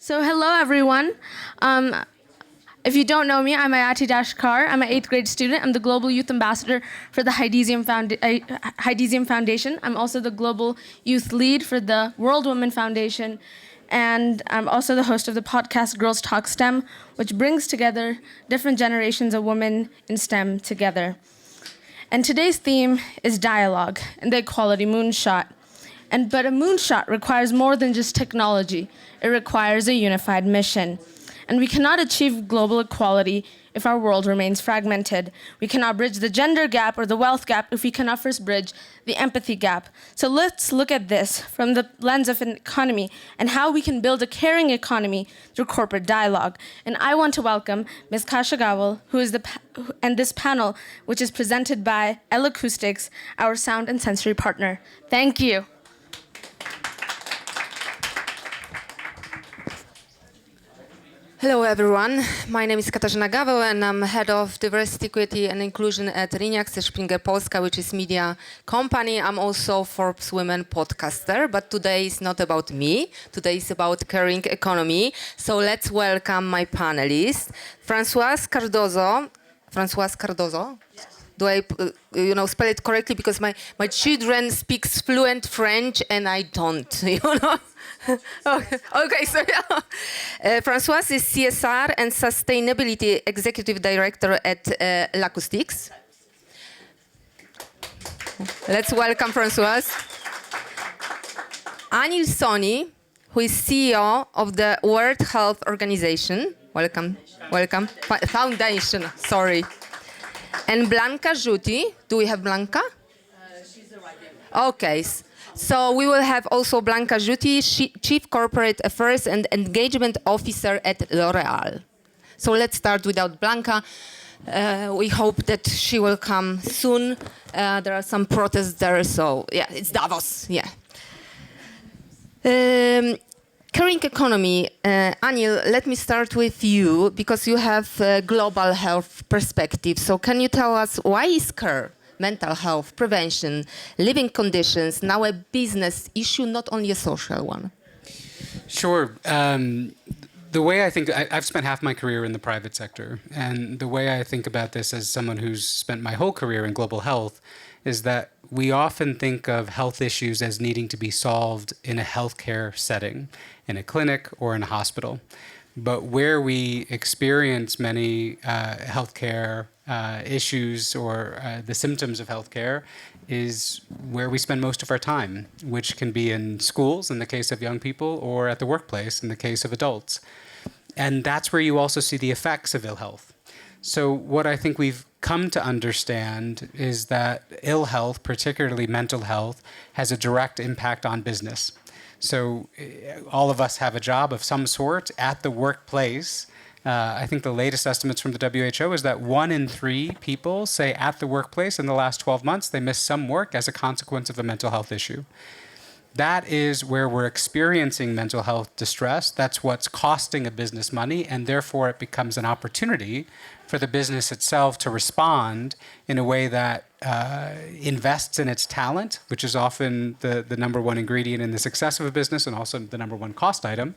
So hello, everyone. If you don't know me, I'm Ayati Dashkar. I'm an 8th grade student. I'm the Global Youth Ambassador for the Hydesium Foundation. I'm also the Global Youth Lead for the World Women Foundation. And I'm also the host of the podcast Girls Talk STEM, which brings together different generations of women in STEM together. And today's theme is dialogue and the equality moonshot. But a moonshot requires more than just technology. It requires a unified mission. And we cannot achieve global equality if our world remains fragmented. We cannot bridge the gender gap or the wealth gap if we cannot first bridge the empathy gap. So let's look at this from the lens of an economy and how we can build a caring economy through corporate dialogue. And I want to welcome Ms. Kasia GAWEł, and this panel, which is presented by L-Acoustics, our sound and sensory partner. Thank you. Hello everyone, my name is KATARZYNA GAWEł and I'm head of diversity, equity and inclusion at Springer Polska, which is media company. I'm also Forbes Women podcaster, but today is not about me. Today is about caring economy. So let's welcome my panelists. Françoise Cardoso. Françoise Cardoso? Yes. Do I spell it correctly? Because my children speak fluent French and I don't, Okay, so Françoise is CSR and Sustainability Executive Director at L-Acoustics. Let's welcome Françoise. ANIL SONI, who is CEO of the World Health Organization. Welcome. Foundation, sorry. And BLANCA JUTI. Do we have BLANCA? She's the right name. Okay. So we will have also BLANCA JUTI, Chief Corporate Affairs and Engagement Officer at L'Oréal. So let's start without BLANCA. We hope that she will come soon. There are some protests there, so yeah, it's Davos, yeah. Caring economy, Anil, let me start with you because you have a global health perspective. So can you tell us why is care? Mental health, prevention, living conditions, now a business issue, not only a social one? Sure. The way I think, I've spent half my career in the private sector, and the way I think about this as someone who's spent my whole career in global health is that we often think of health issues as needing to be solved in a healthcare setting, in a clinic or in a hospital. But where we experience many healthcare issues or the symptoms of healthcare is where we spend most of our time, which can be in schools in the case of young people or at the workplace in the case of adults. And that's where you also see the effects of ill health. So what I think we've come to understand is that ill health, particularly mental health, has a direct impact on business. So all of us have a job of some sort at the workplace. I think the latest estimates from the WHO is that 1 in 3 people say at the workplace in the last 12 months they missed some work as a consequence of a mental health issue. That is where we're experiencing mental health distress. That's what's costing a business money, and therefore it becomes an opportunity for the business itself to respond in a way that invests in its talent, which is often the #1 ingredient in the success of a business and also the #1 cost item,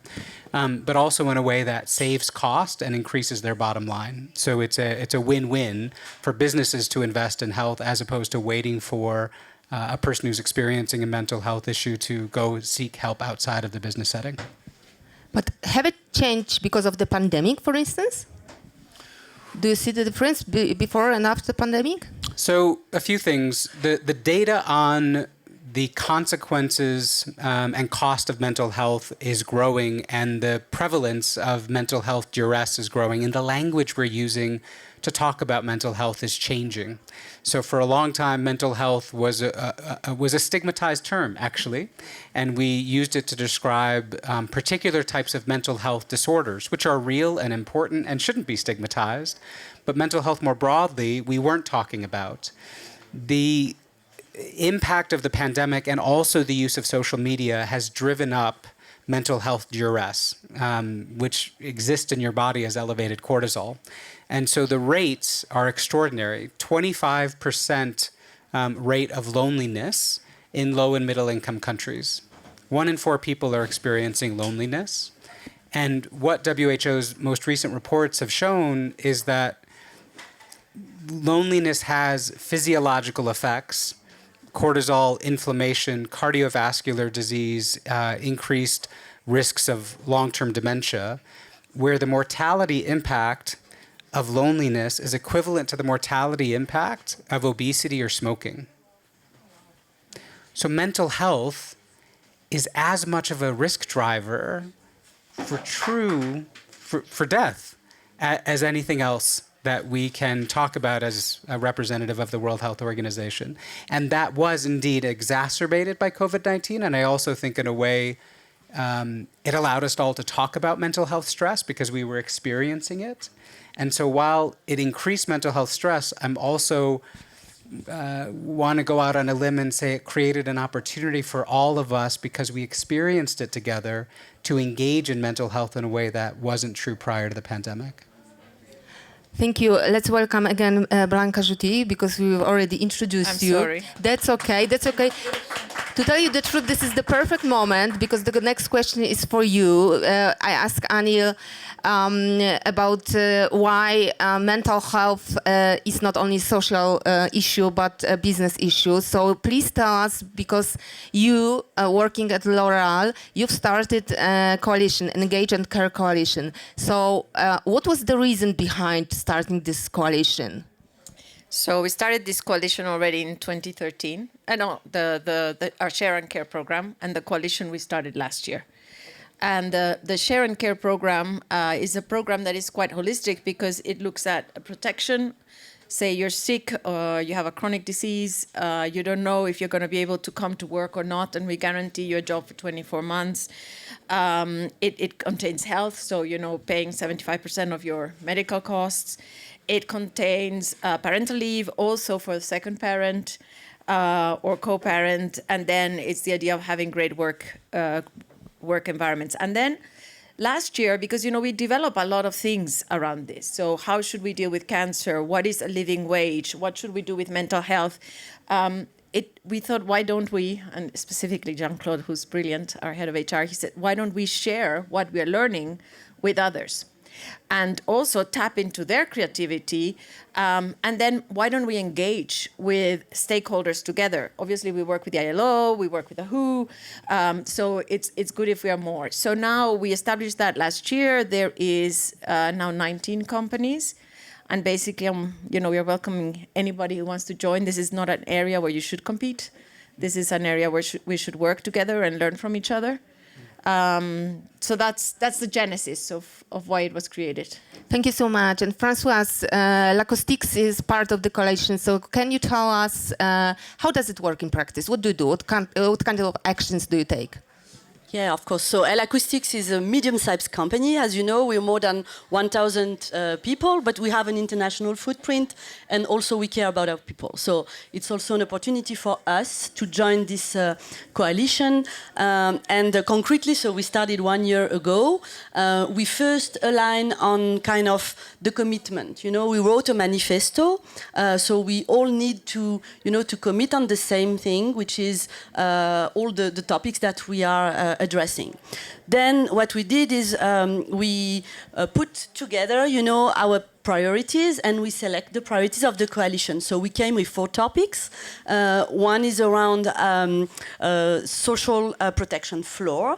but also in a way that saves cost and increases their bottom line. So it's a win-win for businesses to invest in health as opposed to waiting for a person who's experiencing a mental health issue to go seek help outside of the business setting. But have it changed because of the pandemic, for instance? Do you see the difference before and after the pandemic? So a few things. The data on the consequences and cost of mental health is growing, and the prevalence of mental health duress is growing, and the language we're using to talk about mental health is changing. So for a long time, mental health was a stigmatized term, actually, and we used it to describe particular types of mental health disorders, which are real and important and shouldn't be stigmatized. But mental health more broadly, we weren't talking about. The impact of the pandemic and also the use of social media has driven up mental health duress, which exists in your body as elevated cortisol. And so the rates are extraordinary. 25% rate of loneliness in low and middle income countries. 1 in 4 people are experiencing loneliness. And what WHO's most recent reports have shown is that loneliness has physiological effects: cortisol, inflammation, cardiovascular disease, increased risks of long-term dementia, where the mortality impact of loneliness is equivalent to the mortality impact of obesity or smoking. So mental health is as much of a risk driver for death as anything else that we can talk about as a representative of the World Health Organization. And that was indeed exacerbated by COVID-19. And I also think in a way, it allowed us all to talk about mental health stress because we were experiencing it. And so while it increased mental health stress, I'm also want to go out on a limb and say it created an opportunity for all of us, because we experienced it together, to engage in mental health in a way that wasn't true prior to the pandemic. Thank you. Let's welcome again BLANCA JUTI, because we've already introduced you. Sorry. That's okay. That's okay. To tell you the truth, this is the perfect moment, because the next question is for you. I asked ANIL about why mental health is not only a social issue but a business issue. So please tell us, because you working at L'Oréal, you've started a coalition, an Engage and Care coalition. So what was the reason behind starting this coalition? So we started this coalition already in 2013. No, our Share and Care program, and the coalition we started last year. And the Share and Care program is a program that is quite holistic, because it looks at protection. Say you're sick or you have a chronic disease, you don't know if you're going to be able to come to work or not, and we guarantee you a job for 24 months. It contains health, so paying 75% of your medical costs. It contains parental leave also for the second parent or co-parent, and then it's the idea of having great work environments. And then last year, because we develop a lot of things around this. So how should we deal with cancer? What is a living wage? What should we do with mental health? We thought, why don't we, and specifically Jean-Claude, who's brilliant, our head of HR, he said, why don't we share what we are learning with others? And also tap into their creativity. And then why don't we engage with stakeholders together? Obviously, we work with the ILO, we work with the WHO, so it's good if we are more. So now we established that last year. There is now 19 companies. And basically, we are welcoming anybody who wants to join. This is not an area where you should compete. This is an area where we should work together and learn from each other. So that's the genesis of why it was created. Thank you so much. And Françoise, L-Acoustics is part of the coalition. So can you tell us how does it work in practice? What do you do? What kind of actions do you take? Yeah, of course. So L-Acoustics is a medium-sized company. As you know, we're more than 1,000 people, but we have an international footprint, and also we care about our people. So it's also an opportunity for us to join this coalition. Concretely, so we started 1 year ago. We first aligned on kind of the commitment. We wrote a manifesto, so we all need to, to commit on the same thing, which is all the topics that we are addressing. Then what we did is we put together, our priorities, and we select the priorities of the coalition. So we came with 4 topics. One is around social protection floor,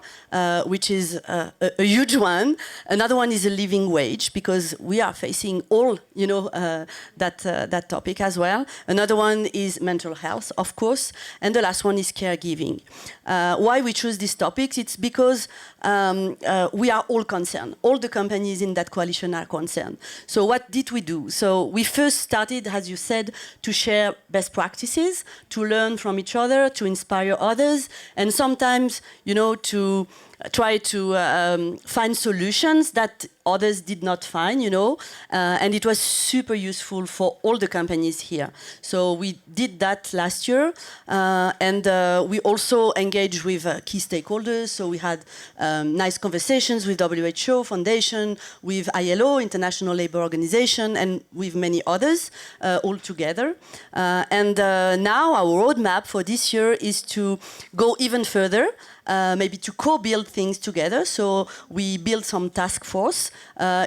which is a huge one. Another one is a living wage, because we are facing all, that topic as well. Another one is mental health, of course. And the last one is caregiving. Why we choose these topics? It's because we are all concerned. All the companies in that coalition are concerned. So what did we do? So we first started, as you said, to share best practices, to learn from each other, to inspire others, and sometimes, to try to find solutions that others did not find, and it was super useful for all the companies here. So we did that last year, and we also engaged with key stakeholders. So we had nice conversations with WHO Foundation, with ILO, International Labour Organization, and with many others all together. Now our roadmap for this year is to go even further. maybe to co-build things together. So we built some task force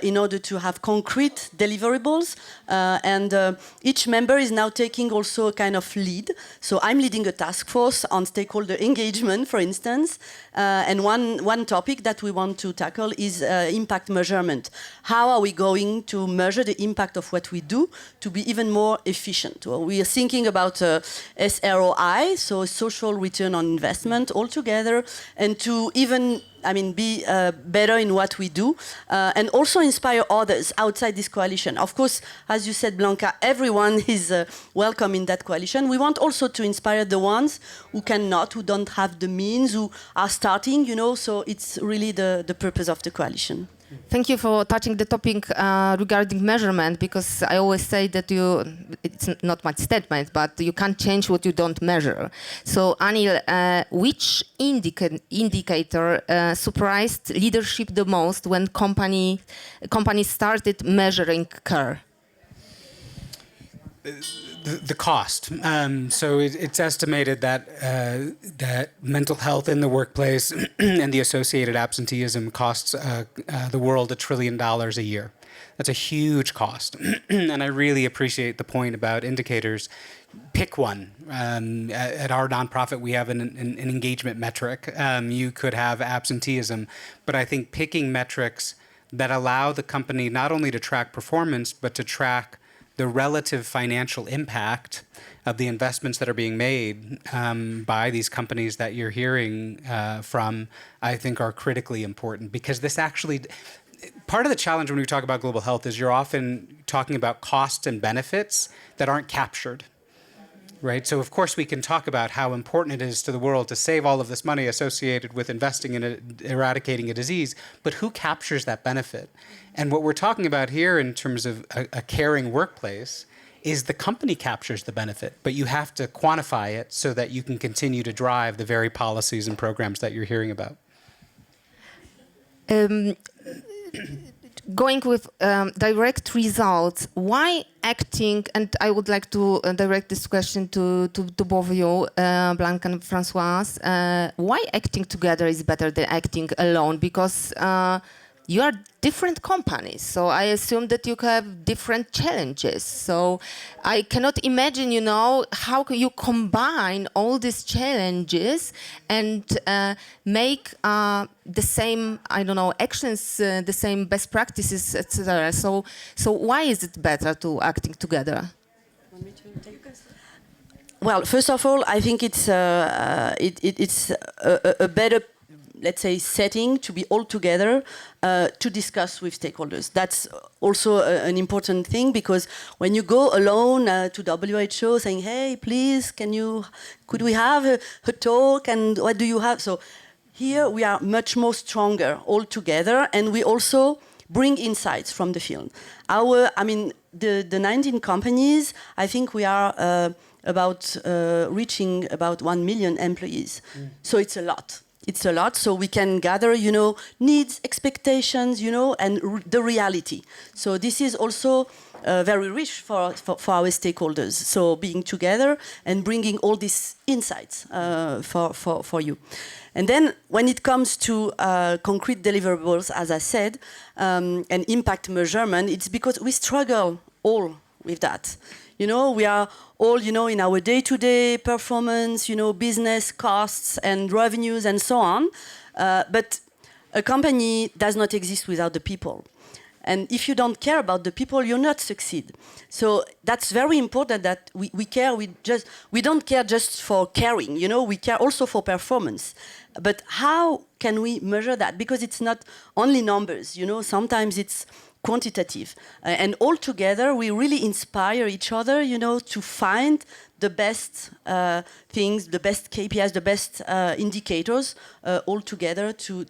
in order to have concrete deliverables. And each member is now taking also a kind of lead. So I'm leading a task force on stakeholder engagement, for instance. And one topic that we want to tackle is impact measurement. How are we going to measure the impact of what we do to be even more efficient? Well, we are thinking about SROI, so social return on investment altogether, and to even be better in what we do, and also inspire others outside this coalition. Of course, as you said, Blanca, everyone is welcome in that coalition. We want also to inspire the ones who cannot, who don't have the means, who are starting, so it's really the purpose of the coalition. Thank you for touching the topic regarding measurement, because I always say that it's not my statement, but you can't change what you don't measure. So, Anil, which indicator surprised leadership the most when companies started measuring care? The cost. So it's estimated that that mental health in the workplace and the associated absenteeism costs the world $1 trillion a year. That's a huge cost. And I really appreciate the point about indicators. Pick one. At our nonprofit, we have an engagement metric. You could have absenteeism, but I think picking metrics that allow the company not only to track performance, but to track the relative financial impact of the investments that are being made by these companies that you're hearing from, I think are critically important, because this actually, part of the challenge when we talk about global health is you're often talking about costs and benefits that aren't captured. Right? So of course we can talk about how important it is to the world to save all of this money associated with investing in eradicating a disease, but who captures that benefit? And what we're talking about here in terms of a caring workplace is the company captures the benefit, but you have to quantify it so that you can continue to drive the very policies and programs that you're hearing about. Going with direct results, why acting, and I would like to direct this question to both of you, Blanca and Françoise, why acting together is better than acting alone? Because you are different companies, so I assume that you have different challenges. So I cannot imagine, how can you combine all these challenges and make the same, actions, the same best practices, etc. So why is it better to acting together? Want me to take this? Well, first of all, I think it's a better, let's say, setting to be all together to discuss with stakeholders. That's also an important thing, because when you go alone to WHO saying, hey, please, could we have a talk, and what do you have? So here we are much more stronger all together, and we also bring insights from the field. The 19 companies, I think we are reaching about 1 million employees. So it's a lot. It's a lot, so we can gather, needs, expectations, and the reality. So this is also very rich for our stakeholders. So being together and bringing all these insights for you. And then when it comes to concrete deliverables, as I said, and impact measurement, it's because we struggle all with that. We are all, in our day-to-day performance, business costs and revenues and so on. But a company does not exist without the people. And if you don't care about the people, you'll not succeed. So that's very important that we care. We don't care just for caring, we care also for performance. But how can we measure that? Because it's not only numbers, sometimes it's quantitative. And all together, we really inspire each other, to find the best things, the best KPIs, the best indicators, all together to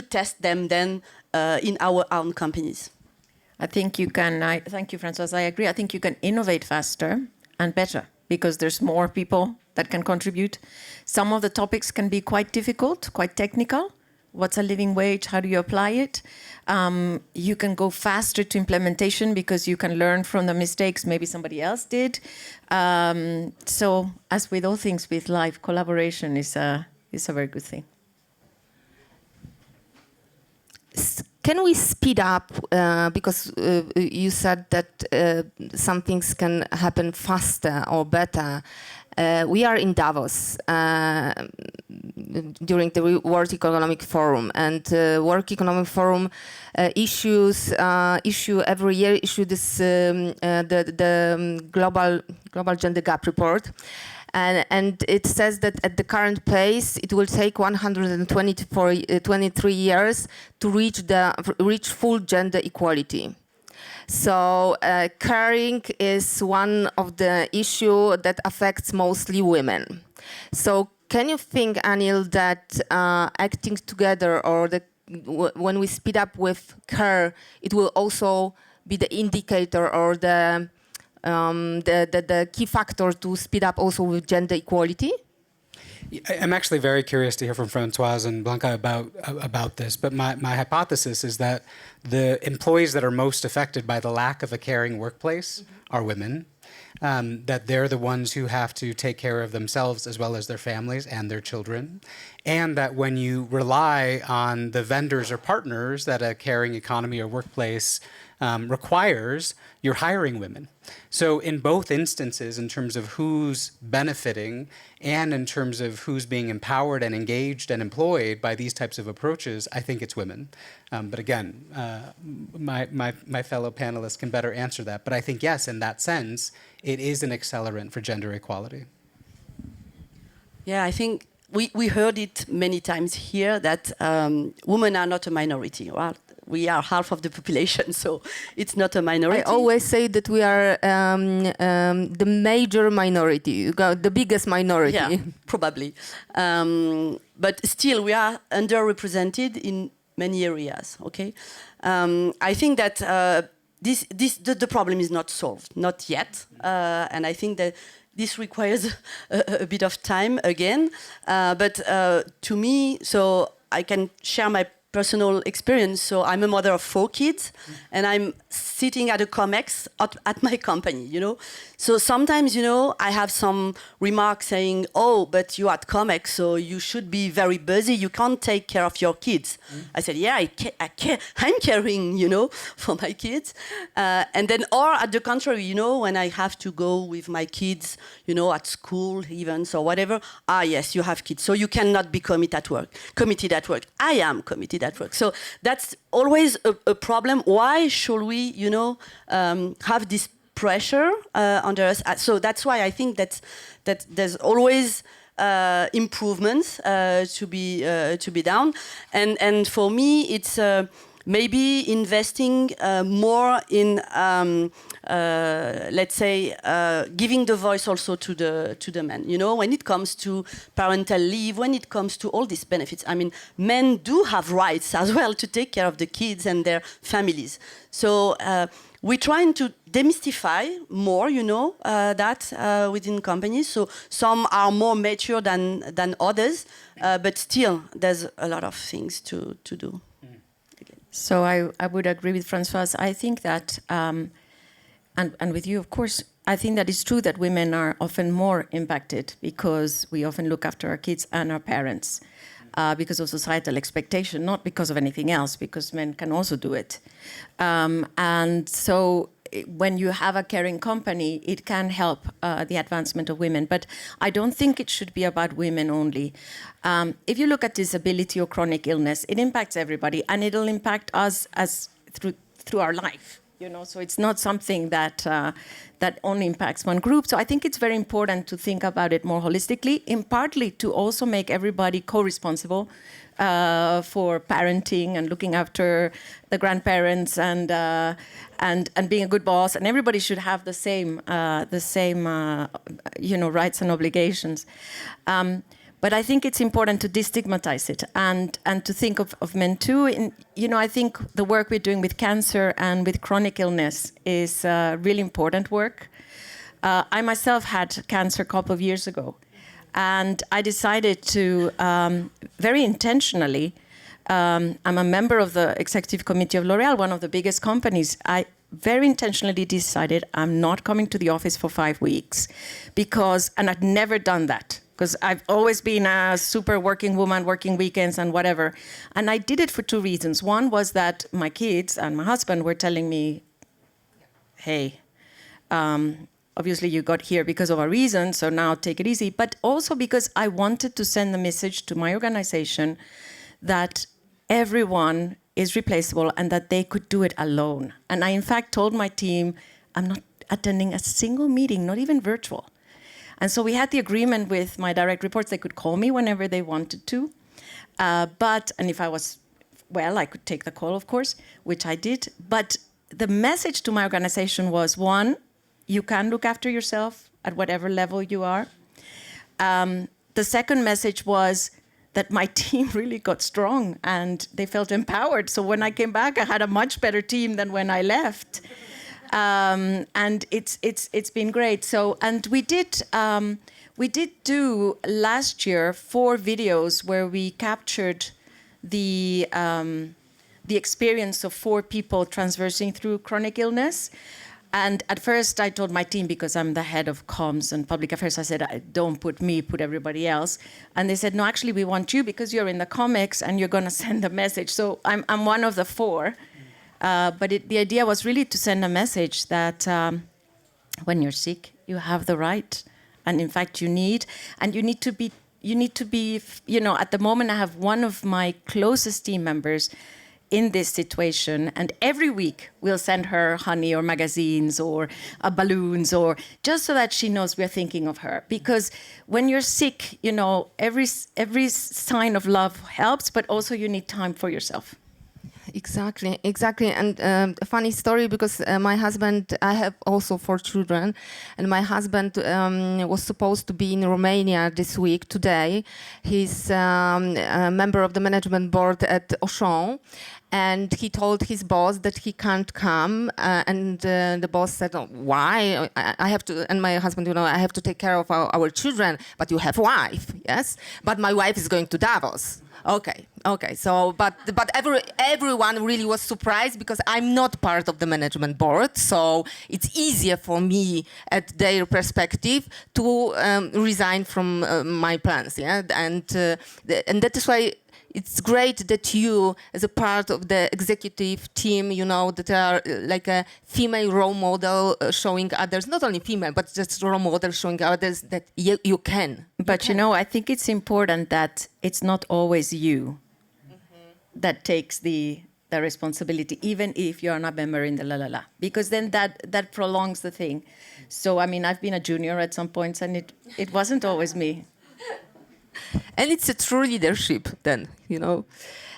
test them then in our own companies. I think you can, thank you, Françoise, I agree. I think you can innovate faster and better because there's more people that can contribute. Some of the topics can be quite difficult, quite technical. What's a living wage? How do you apply it? You can go faster to implementation because you can learn from the mistakes maybe somebody else did. So as with all things with life, collaboration is is a very good thing. Can we speed up, because you said that some things can happen faster or better. We are in Davos during the World Economic Forum, and World Economic Forum issue every year this the global gender gap report. And it says that at the current pace, it will take 123 years to reach full gender equality. So caring is one of the issues that affects mostly women. So can you think, Anil, that acting together, or when we speed up with care, it will also be the indicator or the key factor to speed up also with gender equality? I'm actually very curious to hear from Françoise and Blanca about this, but my hypothesis is that the employees that are most affected by the lack of a caring workplace are women, that they're the ones who have to take care of themselves as well as their families and their children, and that when you rely on the vendors or partners that a caring economy or workplace requires, you're hiring women. So in both instances, in terms of who's benefiting and in terms of who's being empowered and engaged and employed by these types of approaches, I think it's women. But again, my fellow panelists can better answer that. But I think, yes, in that sense, it is an accelerant for gender equality. Yeah, I think we heard it many times here that women are not a minority. Well, we are half of the population, so it's not a minority. I always say that we are the major minority, the biggest minority. Yeah, probably. But still, we are underrepresented in many areas, okay? I think that the problem is not solved, not yet. And I think that this requires a bit of time again. But to me, so I can share my personal experience. So I'm a mother of 4 kids, and I'm sitting at a COMEX at my company, you know. So sometimes, you know, I have some remarks saying, oh, but you're at COMEX, so you should be very busy. You can't take care of your kids. I said, yeah, I'm caring, you know, for my kids. And then, or at the contrary, you know, when I have to go with my kids, you know, at school events or whatever, yes, you have kids, so you cannot be committed at work. I am committed at work. So that's always a problem. Why should we, you know, have this pressure under us? So that's why I think that there's always improvements to be done. And for me, it's maybe investing more in let's say giving the voice also to the men. You know, when it comes to parental leave, when it comes to all these benefits, I mean, men do have rights as well to take care of the kids and their families. So we're trying to demystify more, you know, that within companies. So some are more mature than others, but still there's a lot of things to do. So I would agree with Françoise. I think that, and with you, of course, I think that it's true that women are often more impacted because we often look after our kids and our parents because of societal expectation, not because of anything else, because men can also do it. And so when you have a caring company, it can help the advancement of women. But I don't think it should be about women only. If you look at disability or chronic illness, it impacts everybody, and it'll impact us as through our life. You know, so it's not something that that only impacts one group. So I think it's very important to think about it more holistically, in partly to also make everybody co-responsible for parenting and looking after the grandparents and being a good boss. And everybody should have the same you know, rights and obligations. But I think it's important to destigmatize it and to think of men too. You know, I think the work we're doing with cancer and with chronic illness is really important work. I myself had cancer a couple of years ago, and I decided to very intentionally. I'm a member of the executive committee of L'Oréal, one of the biggest companies. I very intentionally decided I'm not coming to the office for 5 weeks because, and I'd never done that because I've always been a super working woman, working weekends and whatever. And I did it for two reasons. One was that my kids and my husband were telling me, hey, obviously you got here because of a reason, so now take it easy. But also because I wanted to send the message to my organization that everyone is replaceable and that they could do it alone. And I, in fact, told my team, I'm not attending a single meeting, not even virtual. And so we had the agreement with my direct reports, they could call me whenever they wanted to. And if I was well, I could take the call, of course, which I did. But the message to my organization was, one, you can look after yourself at whatever level you are. The second message was that my team really got strong and they felt empowered. So when I came back, I had a much better team than when I left. And it's been great. So, and we did do last year 4 videos where we captured the experience of 4 people traversing through chronic illness. And at first I told my team, because I'm the head of comms and public affairs, I said, don't put me, put everybody else. And they said, no, actually we want you because you're in the comics and you're gonna send a message. So I'm one of the 4. But the idea was really to send a message that when you're sick, you have the right. And in fact, you need to be, you know, at the moment I have one of my closest team members in this situation, and every week we'll send her honey or magazines or balloons, or just so that she knows we're thinking of her. Because when you're sick, you know, every sign of love helps, but also you need time for yourself. Exactly. And a funny story, because my husband, I have also 4 children, and my husband was supposed to be in Romania this week, today. He's a member of the management board at Auchan, and he told his boss that he can't come, and the boss said, oh, why? I have to, and my husband, you know, I have to take care of our children, but you have a wife, yes? But my wife is going to Davos. Okay. So, but everyone really was surprised because I'm not part of the management board. So it's easier for me, at their perspective, to resign from my plans. Yeah, and that is why it's great that you, as a part of the executive team, you know, that are like a female role model showing others, not only female, but just role model showing others that you can. But you know, I think it's important that it's not always you that takes the responsibility, even if you're not a member in the la, because then that prolongs the thing. So, I mean, I've been a junior at some points, and it wasn't always me. And it's a true leadership then, you know.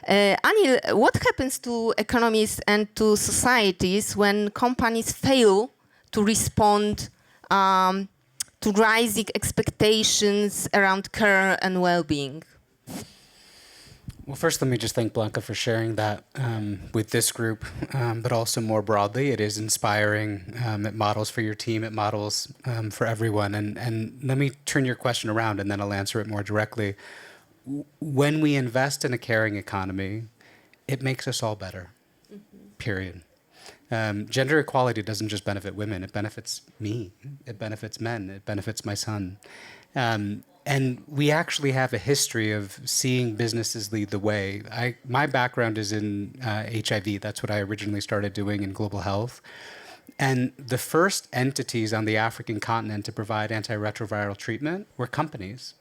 Anil, what happens to economies and to societies when companies fail to respond to rising expectations around care and well-being? Well, first, let me just thank Blanca for sharing that with this group, but also more broadly. It is inspiring. It models for your team. It models for everyone. And let me turn your question around, and then I'll answer it more directly. When we invest in a caring economy, it makes us all better, period. Gender equality doesn't just benefit women. It benefits me. It benefits men. It benefits my son. And we actually have a history of seeing businesses lead the way. My background is in HIV. That's what I originally started doing in global health. And the first entities on the African continent to provide antiretroviral treatment were companies.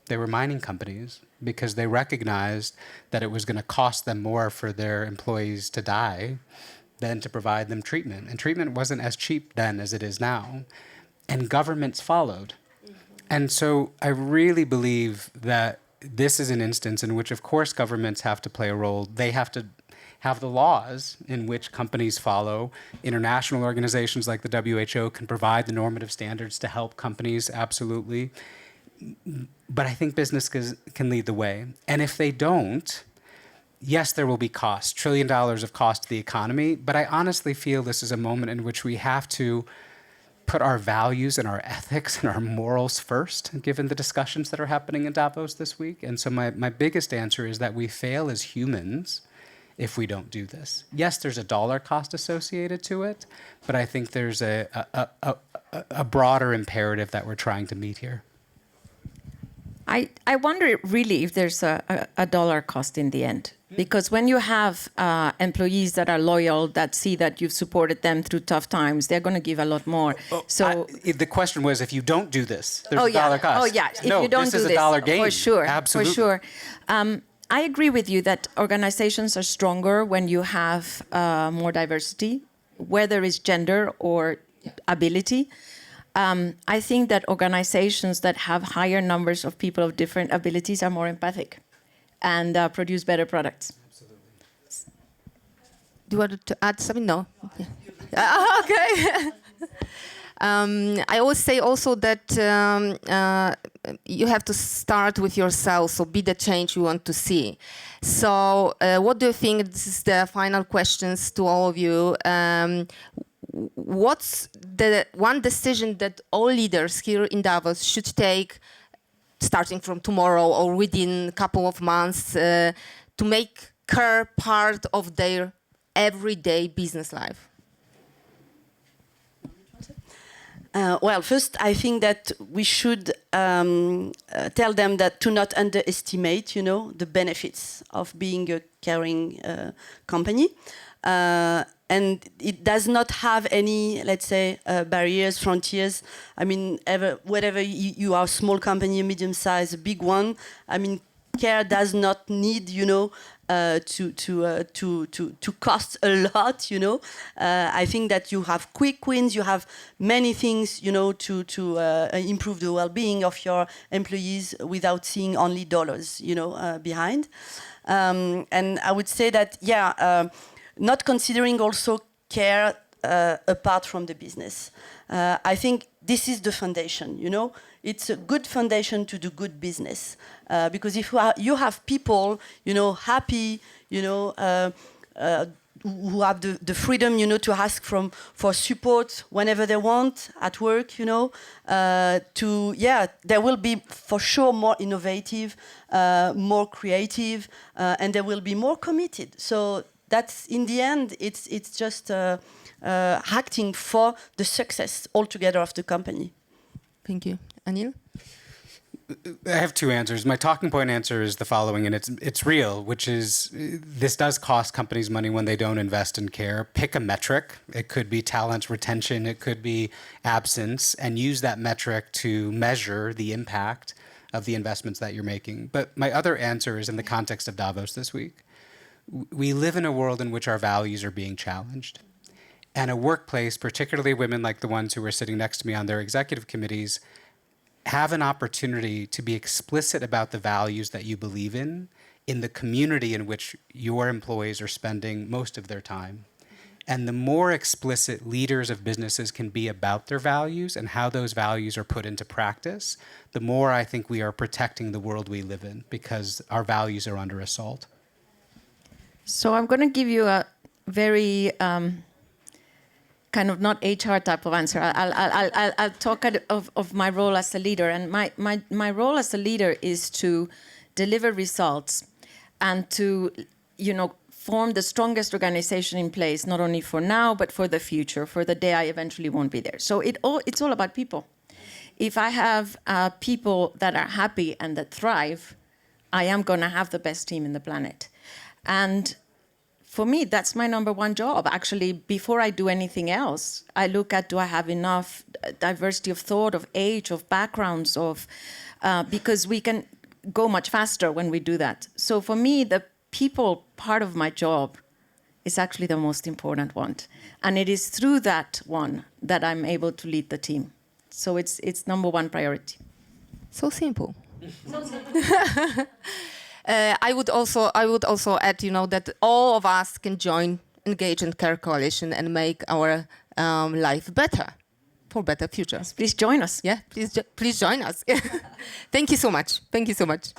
They were mining companies, because they recognized that it was going to cost them more for their employees to die than to provide them treatment. And treatment wasn't as cheap then as it is now. And governments followed. And so I really believe that this is an instance in which, of course, governments have to play a role. They have to have the laws in which companies follow. International organizations like the WHO can provide the normative standards to help companies, absolutely. But I think business can lead the way. And if they don't, yes, there will be costs, $1 trillion of cost to the economy. But I honestly feel this is a moment in which we have to put our values and our ethics and our morals first, given the discussions that are happening in Davos this week. And so my biggest answer is that we fail as humans if we don't do this. Yes, there's a dollar cost associated to it, but I think there's a broader imperative that we're trying to meet here. I wonder really if there's a dollar cost in the end. Because when you have employees that are loyal, that see that you've supported them through tough times, they're going to give a lot more. So the question was, if you don't do this, there's a dollar cost. Oh yeah, if no, you don't this do is this, a dollar gain. for sure, Absolutely. for sure. I agree with you that organizations are stronger when you have more diversity, whether it's gender or ability. I think that organizations that have higher numbers of people of different abilities are more empathic and produce better products. Absolutely. Do you want to add something? No. Okay. I always say also that you have to start with yourself, so be the change you want to see. So what do you think, this is the final questions to all of you, what's the one decision that all leaders here in Davos should take starting from tomorrow or within a couple of months to make care part of their everyday business life? Well, first, I think that we should tell them that to not underestimate, you know, the benefits of being a caring company. And it does not have any, let's say, barriers, frontiers. I mean, whatever you are, a small company, a medium size, a big one. I mean, care does not need, you know, to cost a lot, you know. I think that you have quick wins, you have many things, you know, to improve the well-being of your employees without seeing only dollars, you know, behind. And I would say that, yeah, not considering also care apart from the business. I think this is the foundation, you know. It's a good foundation to do good business. Because if you have people, you know, happy, you know, who have the freedom, you know, to ask for support whenever they want at work, you know, there will be for sure more innovative, more creative, and they will be more committed. So that's, in the end, it's just acting for the success altogether of the company. Thank you. Anil? I have two answers. My talking point answer is the following, and it's real, which is this does cost companies money when they don't invest in care. Pick a metric. It could be talent retention. It could be absence, and use that metric to measure the impact of the investments that you're making. But my other answer is in the context of Davos this week. We live in a world in which our values are being challenged. And a workplace, particularly women like the ones who are sitting next to me on their executive committees, have an opportunity to be explicit about the values that you believe in the community in which your employees are spending most of their time. And the more explicit leaders of businesses can be about their values and how those values are put into practice, the more I think we are protecting the world we live in, because our values are under assault. So I'm going to give you a very kind of not HR type of answer. I'll talk of my role as a leader. And my role as a leader is to deliver results and to, you know, form the strongest organization in place, not only for now, but for the future, for the day I eventually won't be there. So it's all about people. If I have people that are happy and that thrive, I am going to have the best team in the planet. And for me, that's my number one job. Actually, before I do anything else, I look at, do I have enough diversity of thought, of age, of backgrounds, because we can go much faster when we do that. So for me, the people part of my job is actually the most important one. And it is through that one that I'm able to lead the team. So it's number one priority. So simple. I would also add, you know, that all of us can join Engage and Care Coalition and make our life better, for better future. Please join us. Yeah, please join us. Thank you so much. Thank you so much.